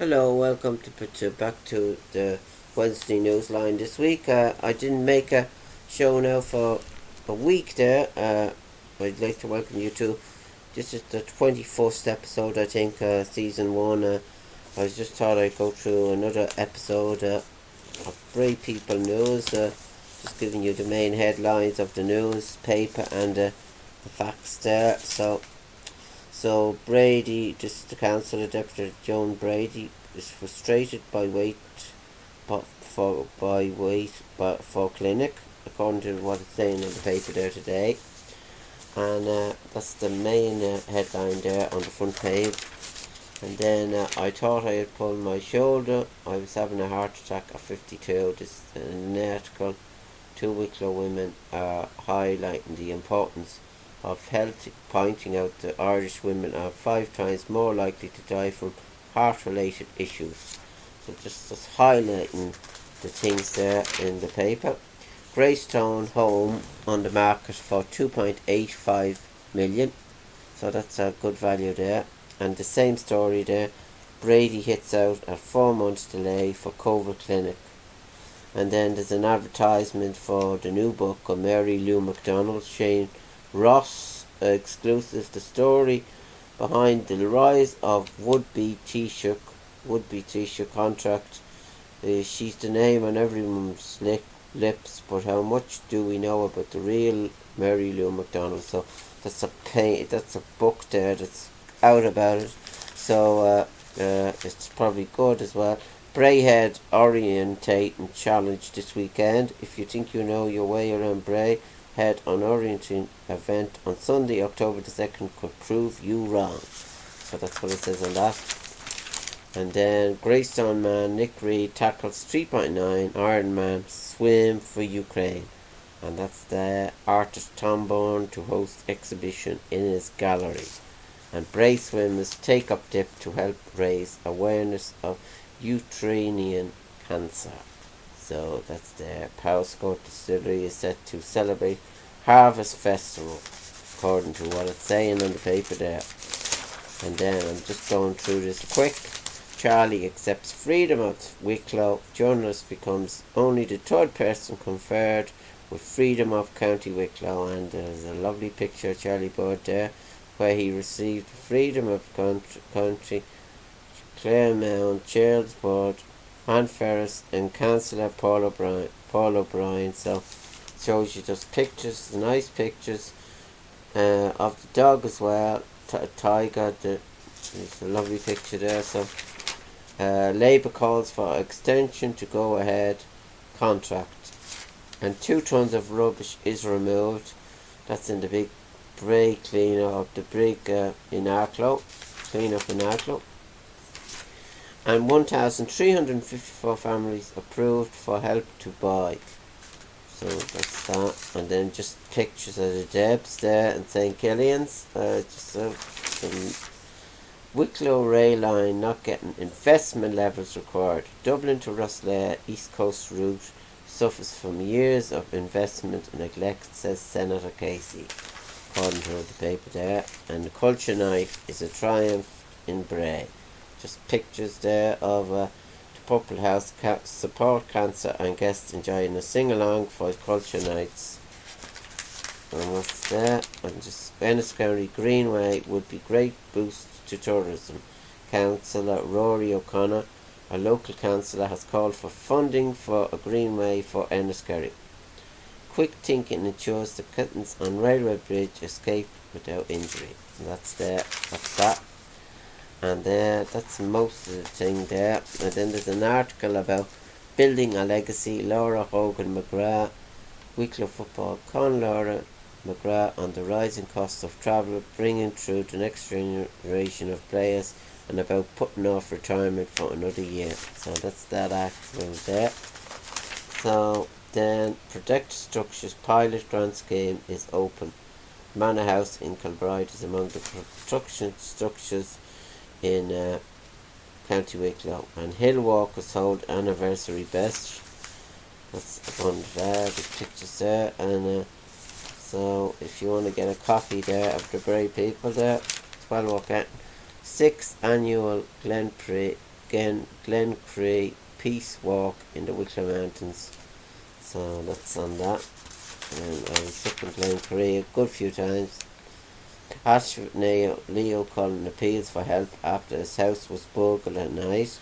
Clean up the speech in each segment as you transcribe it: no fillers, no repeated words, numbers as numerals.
Hello, welcome back to the Wednesday Newsline this week. I didn't make a show now for a week there. I'd like to welcome you to this is the 21st episode, I think, season 1. I just thought I'd go through another episode of Bray People News, just giving you the main headlines of the newspaper and the facts there. So Brady, this is the councillor, Deputy Joan Brady, is frustrated by wait for clinic, according to what it's saying in the paper there today. And that's the main headline there on the front page. And then I thought I had pulled my shoulder. I was having a heart attack at 52. This is an article. 2 wicklow women are highlighting the importance of health, pointing out that Irish women are 5 times more likely to die from heart-related issues. So just highlighting the things there in the paper. Greystone home on the market for 2.85 million. So that's a good value there. And the same story there. Brady hits out at 4 months delay for COVID clinic. And then there's an advertisement for the new book of Mary Lou McDonald, Shane Ross exclusive, the story behind the rise of would-be Taoiseach contract. She's the name on everyone's lips, but how much do we know about the real Mary Lou McDonald? So that's a book there that's out about it. So it's probably good as well. Bray orientating challenge this weekend. If you think you know your way around Bray, head on orienting event on Sunday, October the 2nd could prove you wrong. So that's what it says on that. And then Greystone man Nick Reid tackles 3.9 Ironman swim for Ukraine. And that's the artist Tom Bourne to host exhibition in his gallery. And Bray swimmers take up dip to help raise awareness of uterine cancer. So that's there. Powerscourt Distillery is set to celebrate Harvest Festival, according to what it's saying on the paper there. And then I'm just going through this quick. Charlie accepts freedom of Wicklow. Journalist becomes only the 3rd person conferred with freedom of County Wicklow. And there's a lovely picture of Charlie Bird there, where he received freedom of country. Claremont, Charles Bird, Anne Ferris and Councillor Paul O'Brien. So shows you just pictures, nice pictures of the dog as well. Tiger, there's a lovely picture there. So Labour calls for extension to go ahead contract, and 2 tons of rubbish is removed. That's in the big Bray clean up, the brig in Arklow, clean up in Arklow. And 1,354 families approved for help to buy. So that's that. And then just pictures of the Debs there and St. Killian's. Some Wicklow rail line not getting investment levels required. Dublin to Rosslare East Coast route suffers from years of investment neglect, says Senator Casey, according to the paper there. And the culture night is a triumph in Bray. Just pictures there of the Purple House support cancer and guests enjoying a sing-along for culture nights. And what's there? And just Enniskerry Greenway would be great boost to tourism. Councillor Rory O'Connor, a local councillor, has called for funding for a greenway for Enniskerry. Quick thinking ensures the kittens on Railway Bridge escape without injury. And that's there. That's that. And that's most of the thing there. And then there's an article about building a legacy. Laura Hogan McGrath, Wicklow football. Con Laura McGrath on the rising cost of travel, bringing through the next generation of players, and about putting off retirement for another year. So that's that article there. So then Protect Structures pilot grant scheme is open. Manor House in Kilbride is among the construction structures in County Wicklow. And Hill Walkers hold anniversary best. That's on there, the pictures there. And so if you want to get a copy there of the Bray people there, it's well worth getting. 6th annual Glen Cree Peace Walk in the Wicklow Mountains. So that's on that. And I was up in Glen Cree a good few times. Ashford Leo Cullen appeals for help after his house was burgled at night.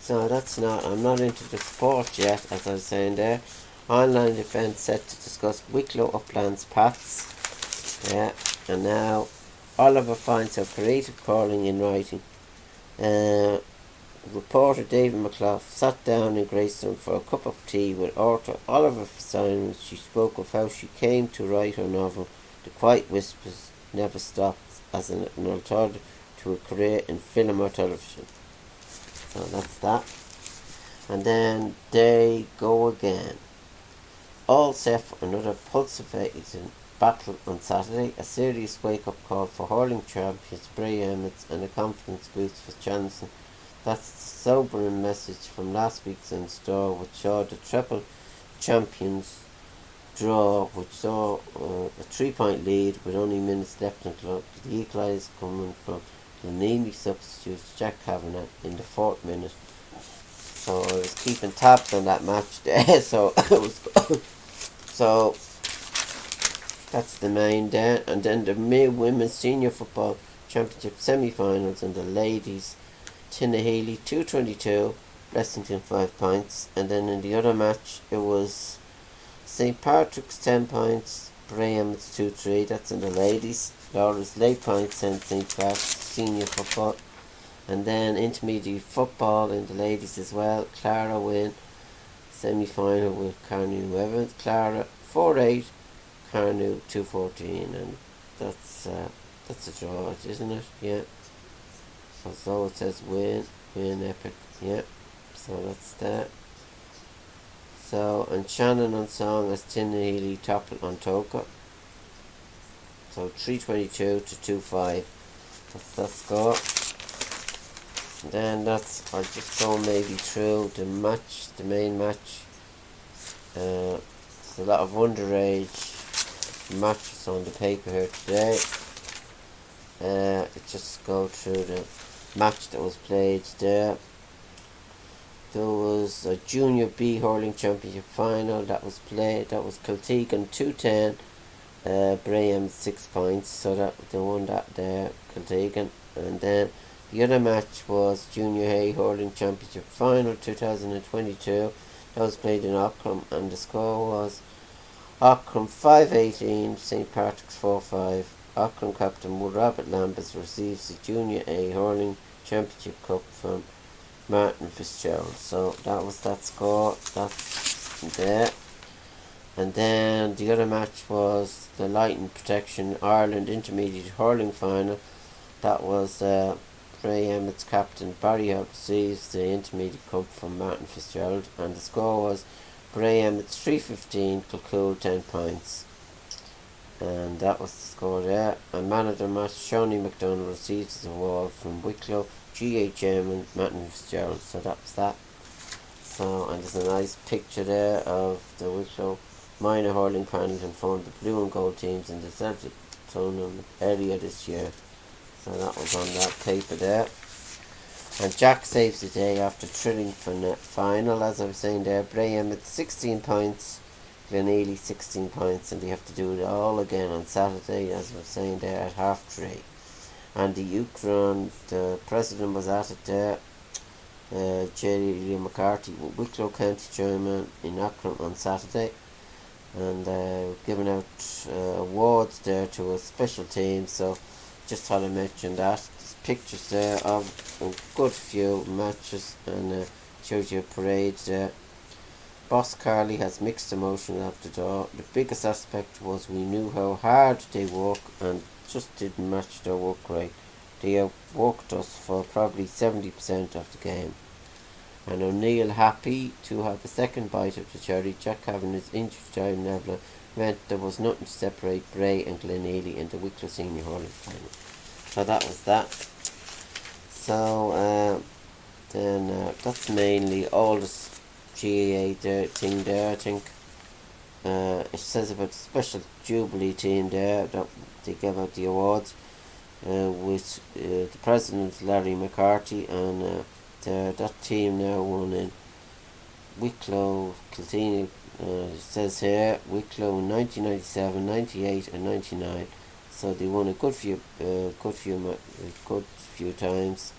So I'm not into the sport yet, as I was saying there. Online event set to discuss Wicklow Uplands Pats. Yeah, and now Oliver finds her creative calling in writing. Reporter David McClough sat down in Greystone for a cup of tea with author Oliver Simon. She spoke of how she came to write her novel, The Quiet Whispers Never Stops, as an alternative to a career in film or television. So that's that. And then they go again. All set for another pulsating battle on Saturday. A serious wake-up call for hurling champions Bray and a confidence boost for Jansen. That's the sobering message from last week's in store, which saw the treble champions draw, which saw a 3-point lead with only minutes left in the clock. The equaliser coming from the Neely substitutes Jack Kavanagh in the 4th minute. So I was keeping tabs on that match there, so it was so that's the main there. And then the women's senior football championship semi-finals, and the ladies Tinnahealy 222, Blessington 5 points, and then in the other match it was St Patrick's 10 points, Braham's 2-3, that's in the ladies. Laura's late points sent St Patrick's senior football. And then intermediate football in the ladies as well. Clara win semi-final with Carnew Evans. Clara 4-8, Carnew 2-14, and that's a draw, isn't it? Yeah. So it says win epic. Yeah. So that's that. So, and Shannon on song as Tinnahealy toppled on Toka. So 322 to 2-5. That's that score. Then I'll just go maybe through the main match. There's a lot of underage matches on the paper here today. Just go through the match that was played there. There was a Junior B Hurling Championship final that was played. That was Kiltegan 210, Braham 6 points. So that they won that there, Kiltegan. And then the other match was Junior A Hurling Championship Final 2022. That was played in Auckland, and the score was Auckland 5-18, St Patrick's 4-5. Auckland captain Robert Lambert receives the Junior A Hurling Championship Cup from Martin Fitzgerald. So that was that score. That's there. And then the other match was the Lighting Protection Ireland Intermediate Hurling Final. That was Bray Emmett's captain Barry Hubb receives the intermediate cup from Martin Fitzgerald, and the score was Bray Emmett's 315, Kilcool 10 points. And that was the score there. And man of the match, Shawnee McDonald receives the award from Wicklow, GHM and Martin Fitzgerald. So that was that. So, and there's a nice picture there of the Wicklow minor hurling panel and formed the blue and gold teams in the Celtic tournament earlier this year. So that was on that paper there. And Jack saves the day after thrilling final, as I was saying there. Braham at 16 points, Glenealy 16 points, and they have to do it all again on Saturday, as I was saying there, at 3:30. And the Ukron, the president was at it there, Jerry McCarthy, Wicklow County Chairman in Auckland on Saturday, and giving out awards there to a special team. So just thought I mentioned that. There's pictures there of a good few matches, and shows you a parade there. Boss Carly has mixed emotions after the door. The biggest aspect was we knew how hard they work and just didn't match their work rate. They outworked us for probably 70% of the game. And O'Neill happy to have a second bite of the cherry. Jack Kavanagh's injury time leveller meant there was nothing to separate Bray and Glenealy in the Wicklow Senior Hurling Final. So that was that. So then that's mainly all the GAA thing there, I think. It says about the special Jubilee team there that they gave out the awards. with the president Larry McCarthy, and that team now won in Wicklow, Kilteeny. It says here Wicklow in 1997, 98, and 99. So they won a good few times.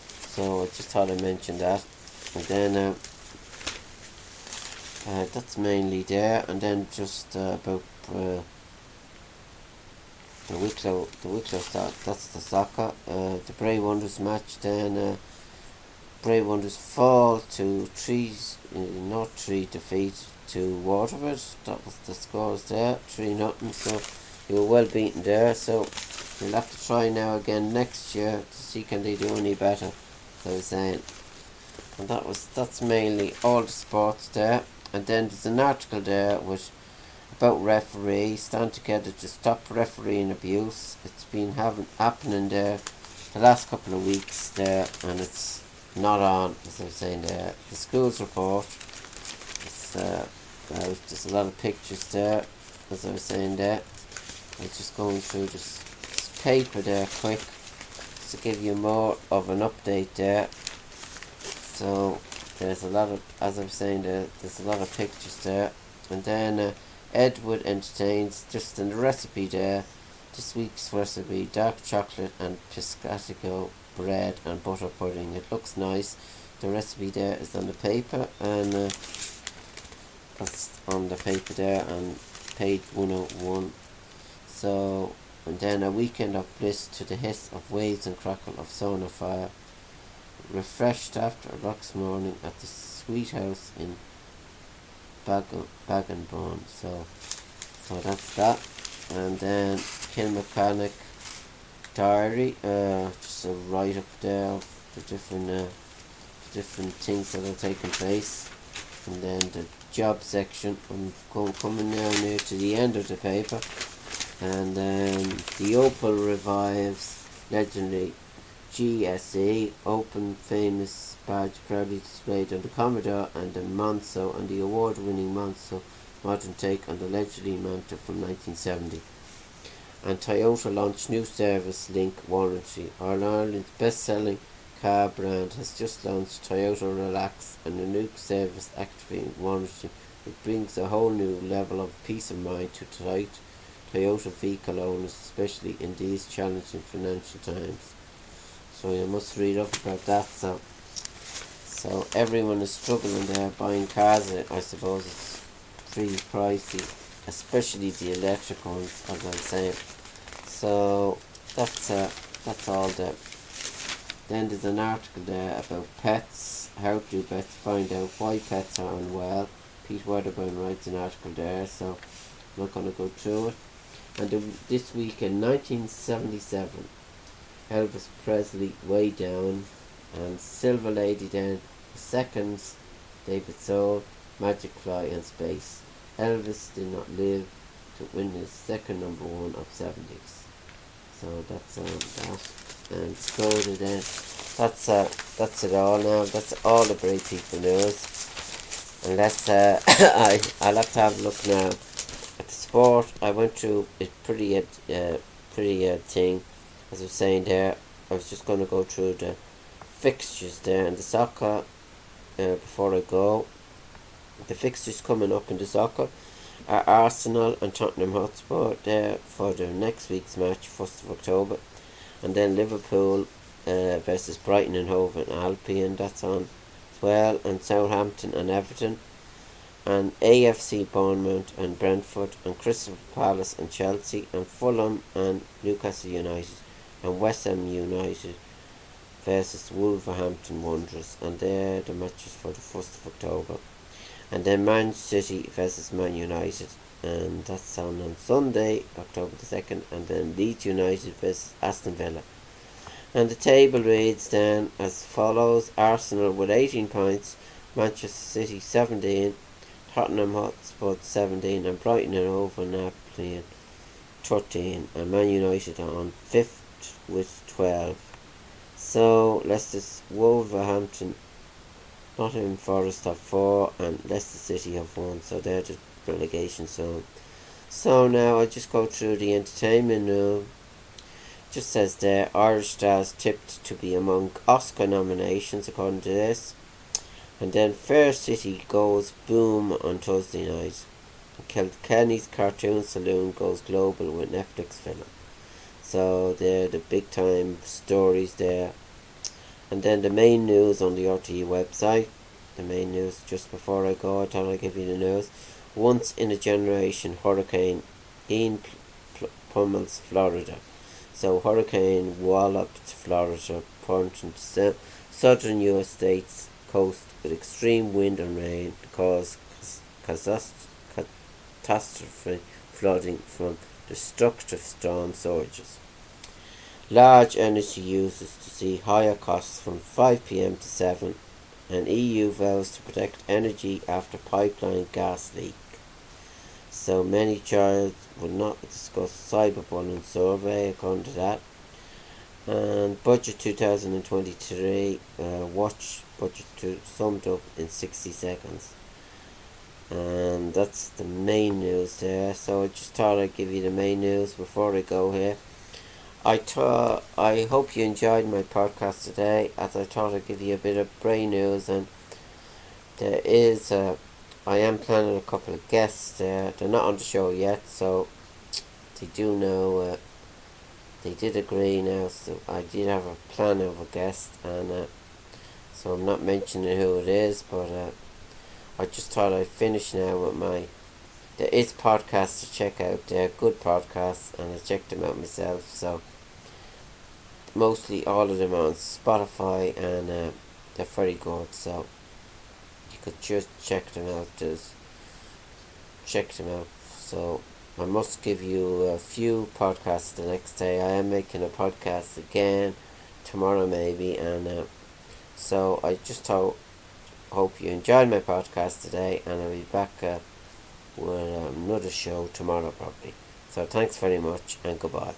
So I just thought I'd mention that, and then that's mainly there, and then just about the Wicklow start. That's the soccer. The Bray Wonders match. Then Bray Wonders fall to not 3 defeat to Waterford. That was the scores there, 3-0. So they were well beaten there. So you'll have to try now again next year to see can they do any better. As I was saying, and that's mainly all the sports there. And then there's an article there about referees stand together to stop refereeing abuse. It's been happening there the last couple of weeks there, and it's not on, as I was saying there. The schools report. There's a lot of pictures there, as I was saying there. I'm just going through this paper there quick to give you more of an update there. So there's a lot of, as I was saying there's a lot of pictures there. And then Edward entertains, just in the recipe there, this week's recipe: dark chocolate and piscatico bread and butter pudding. It looks nice. The recipe there is on the paper, and that's on the paper there on page 101. So, and then a weekend of bliss to the hiss of waves and crackle of sauna fire, refreshed after a rock's morning at the sweet house in Bagenborn. So that's that. And then Kilmechanic diary, just a write up there of the different things that are taking place. And then the job section, I'm coming now near to the end of the paper. And then the Opel revives legendary GSE Open famous badge proudly displayed on the Commodore and the Monzo, and the award-winning Monzo modern take on the legendary Manta from 1970. And Toyota launched new service link warranty. Ireland's best-selling car brand has just launched Toyota Relax, and a new service activating warranty. It brings a whole new level of peace of mind to Toyota vehicle owners, especially in these challenging financial times. So you must read up about that. So everyone is struggling there buying cars. I suppose it's pretty pricey, especially the electric ones, as I'm saying. So that's all there. Then there's an article there about pets. How do pets find out why pets are unwell? Pete Wedderburn writes an article there, so I'm not going to go through it. And this week in 1977, Elvis Presley way down, and Silver Lady then seconds, David Soul, Magic Fly and Space. Elvis did not live to win his second number one of 70s. So that's that. And scroll then. That's it all now. That's all the Bray people news. Unless I'll have to have a look now at the sport. I went through it pretty thing. As I was saying there, I was just going to go through the fixtures there and the soccer before I go. The fixtures coming up in the soccer are Arsenal and Tottenham Hotspur there for the next week's match, 1st of October. And then Liverpool versus Brighton and Hove and Albion, that's on as well. And Southampton and Everton. And AFC Bournemouth and Brentford, and Crystal Palace and Chelsea, and Fulham and Newcastle United, and West Ham United versus Wolverhampton Wanderers, and they're the matches for the 1st of October. And then Man City versus Man United, and that's on Sunday, October the 2nd, and then Leeds United versus Aston Villa. And the table reads then as follows: Arsenal with 18 points, Manchester City 17, Tottenham Hotspur 17, and Brighton and Hove and Albion 13, and Man United on 5th with 12. So Leicester's Wolverhampton, Nottingham Forest have 4, and Leicester City have 1, so they're the relegation zone. So now I'll just go through the entertainment now. just says there, Irish stars tipped to be among Oscar nominations according to this. And then Fair City goes boom on Thursday night. Kilkenny's Cartoon Saloon goes global with Netflix film. So they're the big time stories there. And then the main news on the RTE website. The main news, just before I go, I thought I'd give you the news. Once in a generation Hurricane Ian pummels Florida. So Hurricane walloped Florida, plunging southern US states coast with extreme wind and rain to cause catastrophic flooding from destructive storm surges. Large energy users to see higher costs from 5 p.m. to 7, and EU vows to protect energy after pipeline gas leak. So many childs will not discuss cyberbullying survey according to that. And budget 2023, watch budget 2 summed up in 60 seconds. And that's the main news there. So I just thought I'd give you the main news before I go here. I hope you enjoyed my podcast today, as I thought I'd give you a bit of Bray news. And there is I am planning a couple of guests there. They're not on the show yet, so they do know. They did agree now, so I did have a plan of a guest, and so I'm not mentioning who it is, but I just thought I'd finish now with there is podcasts to check out. They're good podcasts, and I checked them out myself. So mostly all of them are on Spotify, and they're very good. So you could just check them out. So I must give you a few podcasts the next day. I am making a podcast again tomorrow maybe, and so I just hope you enjoyed my podcast today, and I'll be back with another show tomorrow probably. So thanks very much, and goodbye.